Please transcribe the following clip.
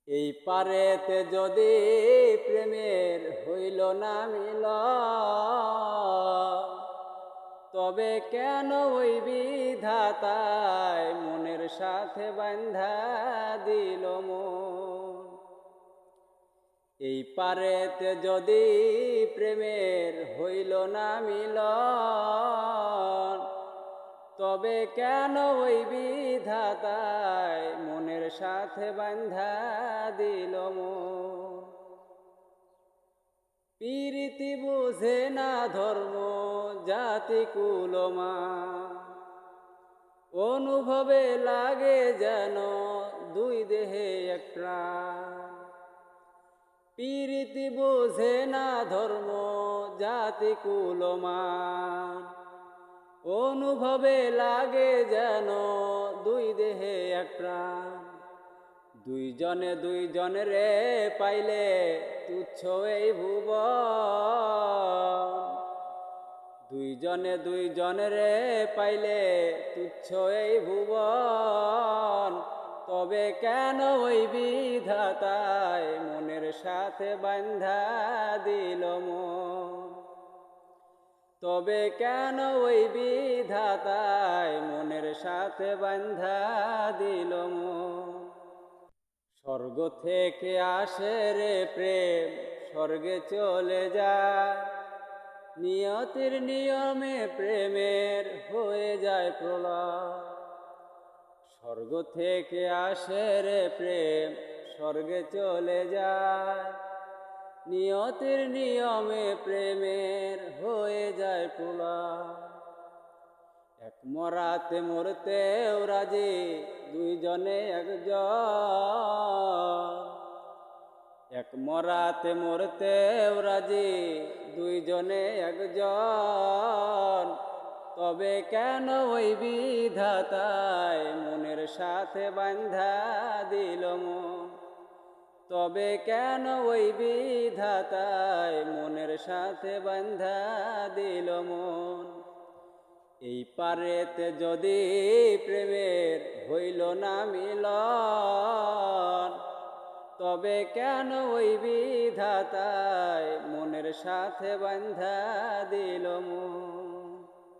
এই পারেতে যদি প্রেমের হইল না মিল, তবে কেন ওই বিধাতায় মনের সাথে বান্ধা দিল মন। এই পারেতে যদি প্রেমের হইল না মিল, তবে কেন ওই বিধাতায় মনের সাথে বান্ধা দিল মন। পীরিতি বুঝে না ধর্ম জাতি কুলমা, অনুভবে লাগে যেন দুই দেহে এক প্রাণ। পীরিতি বুঝে না ধর্ম জাতি কুলমা, অনুভবে লাগে যেন দুই দেহে এক প্রাণ। দুইজনে দুইজনরে পাইলে তুচ্ছ এই ভুবন। দুইজনে দুইজনরে পাইলে তুচ্ছ এই ভুবন। তবে কেন ওই বিধাতায় মনের সাথে বান্ধা দিল মন। তবে কেন ওই বিধাতায় মনের সাথে বান্ধা দিল মন। স্বর্গ থেকে আসে রে প্রেম, স্বর্গে চলে যায়। নিয়তির নিয়মে প্রেমের হয়ে যায় প্রলয়। স্বর্গ থেকে আসে রে প্রেম, স্বর্গে চলে যায়। নিয়তির নিয়মে প্রেমের হয়ে যায় প্রলয়। এক মরাতে মরতেও রাজি দুইজনে একজন। এক মরাতে মরতেও রাজি দুইজনে একজন। তবে কেন ওই বিধাতায় মনের সাথে বান্ধা দিল মন। তবে কেন ওই বিধাতায় মনের সাথে বান্ধা দিল মন। এই পারেতে যদি প্রেমের হইল না মিলন, তবে কেন ওই বিধাতায় মনের সাথে বান্ধা দিল মন।